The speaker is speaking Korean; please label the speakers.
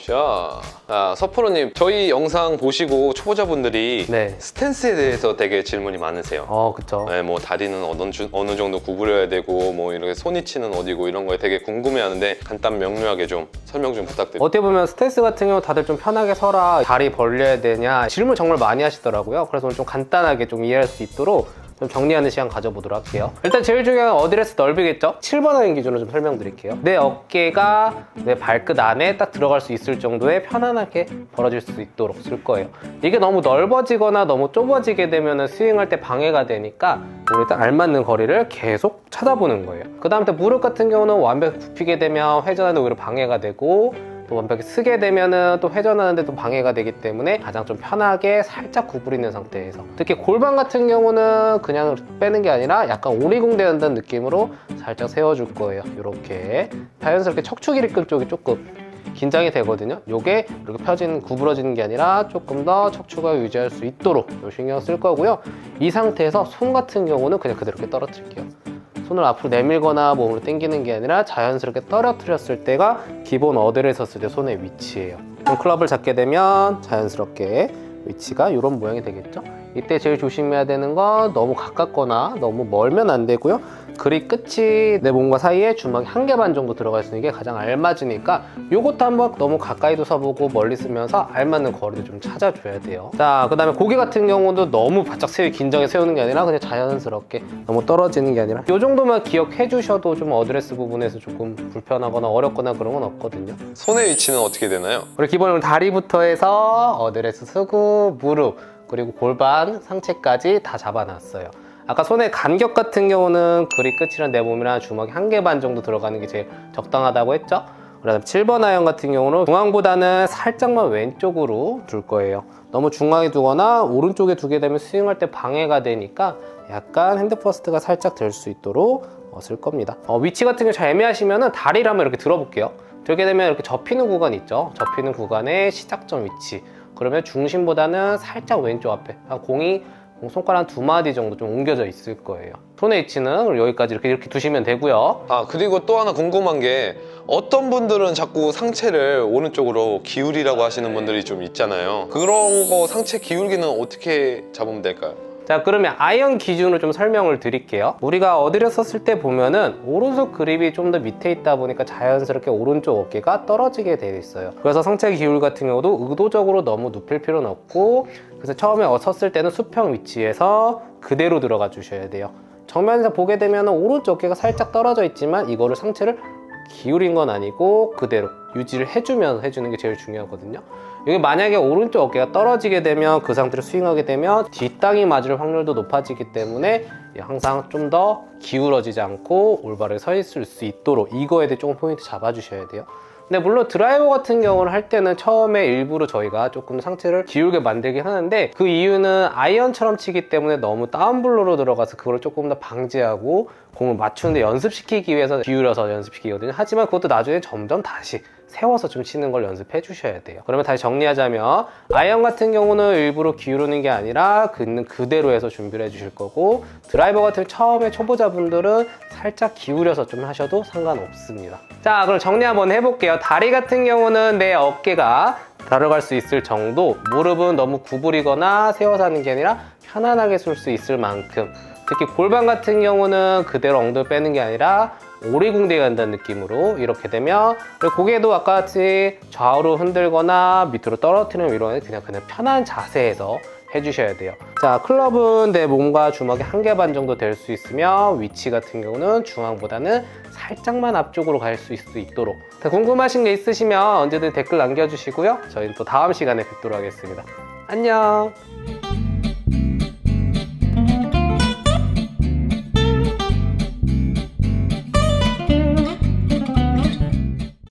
Speaker 1: 자, 서프로님, 저희 영상 보시고 초보자분들이
Speaker 2: 네.
Speaker 1: 스탠스에 대해서 되게 질문이 많으세요.
Speaker 2: 그쵸.
Speaker 1: 네, 뭐 다리는 어느 정도 구부려야 되고 뭐 이렇게 손위치는 어디고 이런 거에 되게 궁금해하는데 간단 명료하게 좀 설명 좀 부탁드립니다.
Speaker 2: 어떻게 보면 스탠스 같은 경우 다들 좀 편하게 서라, 다리 벌려야 되냐 질문 정말 많이 하시더라고요. 그래서 오늘 좀 간단하게 좀 이해할 수 있도록 좀 정리하는 시간 가져보도록 할게요. 일단 제일 중요한 어드레스 넓이겠죠? 7번 라인 기준으로 좀 설명드릴게요. 내 어깨가 내 발끝 안에 딱 들어갈 수 있을 정도의 편안하게 벌어질 수 있도록 쓸 거예요. 이게 너무 넓어지거나 너무 좁아지게 되면 스윙할 때 방해가 되니까 일단 알맞는 거리를 계속 찾아보는 거예요. 그 다음에 무릎 같은 경우는 완벽히 굽히게 되면 회전하는데 오히려 방해가 되고, 또 완벽히 쓰게 되면은 또 회전하는데 도 방해가 되기 때문에 가장 좀 편하게 살짝 구부리는 상태에서, 특히 골반 같은 경우는 그냥 빼는 게 아니라 약간 오리궁대 한다는 느낌으로 살짝 세워줄 거예요. 이렇게 자연스럽게 척추 기립근 쪽이 조금 긴장이 되거든요. 요게 이렇게 구부러지는 게 아니라 조금 더 척추가 유지할 수 있도록 신경 쓸 거고요. 이 상태에서 손 같은 경우는 그냥 그대로 이렇게 떨어뜨릴게요. 손을 앞으로 내밀거나 몸으로 당기는 게 아니라 자연스럽게 떨어뜨렸을 때가 기본 어드레스 섰을 때 손의 위치예요. 그럼 클럽을 잡게 되면 자연스럽게 위치가 이런 모양이 되겠죠. 이때 제일 조심해야 되는 건 너무 가깝거나 너무 멀면 안 되고요. 그립 끝이 내 몸과 사이에 주먹이 1개 반 정도 들어갈 수 있는 게 가장 알맞으니까 요것도 한번 너무 가까이도 서보고 멀리 쓰면서 알맞는 거리도 좀 찾아줘야 돼요. 자, 그 다음에 고개 같은 경우도 너무 바짝 긴장해 세우는 게 아니라 그냥 자연스럽게 너무 떨어지는 게 아니라 요 정도만 기억해 주셔도 좀 어드레스 부분에서 조금 불편하거나 어렵거나 그런 건 없거든요.
Speaker 1: 손의 위치는 어떻게 되나요?
Speaker 2: 우리 기본적으로 다리부터 해서 어드레스 쓰고 무릎 그리고 골반 상체까지 다 잡아놨어요. 아까 손의 간격 같은 경우는 그립 끝이랑 내 몸이랑 주먹이 1개 반 정도 들어가는 게 제일 적당하다고 했죠. 그다음 7번 아이언 같은 경우는 중앙보다는 살짝만 왼쪽으로 둘 거예요. 너무 중앙에 두거나 오른쪽에 두게 되면 스윙할 때 방해가 되니까 약간 핸드 퍼스트가 살짝 될 수 있도록 쓸 겁니다. 위치 같은 경우 잘 애매하시면 다리를 한번 이렇게 들어볼게요. 들게 되면 이렇게 접히는 구간 있죠. 접히는 구간의 시작점 위치, 그러면 중심보다는 살짝 왼쪽 앞에 한 공이 손가락 2마디 정도 좀 옮겨져 있을 거예요. 손의 위치는 여기까지 이렇게 두시면 되고요.
Speaker 1: 그리고 또 하나 궁금한 게, 어떤 분들은 자꾸 상체를 오른쪽으로 기울이라고 하시는 분들이 좀 있잖아요. 그런 거 상체 기울기는 어떻게 잡으면 될까요?
Speaker 2: 자, 그러면 아이언 기준으로 좀 설명을 드릴게요. 우리가 어드레스 섰을 때 보면은 오른손 그립이 좀 더 밑에 있다 보니까 자연스럽게 오른쪽 어깨가 떨어지게 되어 있어요. 그래서 상체 기울 같은 경우도 의도적으로 너무 눕힐 필요는 없고, 그래서 처음에 섰을 때는 수평 위치에서 그대로 들어가 주셔야 돼요. 정면에서 보게 되면 오른쪽 어깨가 살짝 떨어져 있지만 이거를 상체를 기울인 건 아니고 그대로 유지를 해주면서 해주는 게 제일 중요하거든요. 여기 만약에 오른쪽 어깨가 떨어지게 되면 그 상태로 스윙하게 되면 뒷땅이 맞을 확률도 높아지기 때문에 항상 좀 더 기울어지지 않고 올바르게 서 있을 수 있도록 이거에 대해 조금 포인트 잡아주셔야 돼요. 근데 물론 드라이버 같은 경우는 할 때는 처음에 일부러 저희가 조금 상체를 기울게 만들긴 하는데, 그 이유는 아이언처럼 치기 때문에 너무 다운블로로 들어가서 그걸 조금 더 방지하고 공을 맞추는데 연습시키기 위해서 기울여서 연습시키거든요. 하지만 그것도 나중에 점점 다시 세워서 좀 치는 걸 연습해 주셔야 돼요. 그러면 다시 정리하자면, 아이언 같은 경우는 일부러 기울이는 게 아니라 있는 그대로 해서 준비를 해 주실 거고, 드라이버 같은 처음에 초보자분들은 살짝 기울여서 좀 하셔도 상관없습니다. 자, 그럼 정리 한번 해볼게요. 다리 같은 경우는 내 어깨가 들어갈 수 있을 정도, 무릎은 너무 구부리거나 세워서 하는 게 아니라 편안하게 쏠 수 있을 만큼, 특히 골반 같은 경우는 그대로 엉덩이 빼는 게 아니라 오리궁대 간다는 느낌으로 이렇게 되면, 그리고 고개도 아까 같이 좌우로 흔들거나 밑으로 떨어뜨리는 이런 그냥 편한 자세에서 해주셔야 돼요. 자, 클럽은 내 몸과 주먹이 1개 반 정도 될 수 있으면 위치 같은 경우는 중앙보다는 살짝만 앞쪽으로 갈 수 있도록. 궁금하신 게 있으시면 언제든 댓글 남겨주시고요. 저희는 또 다음 시간에 뵙도록 하겠습니다. 안녕.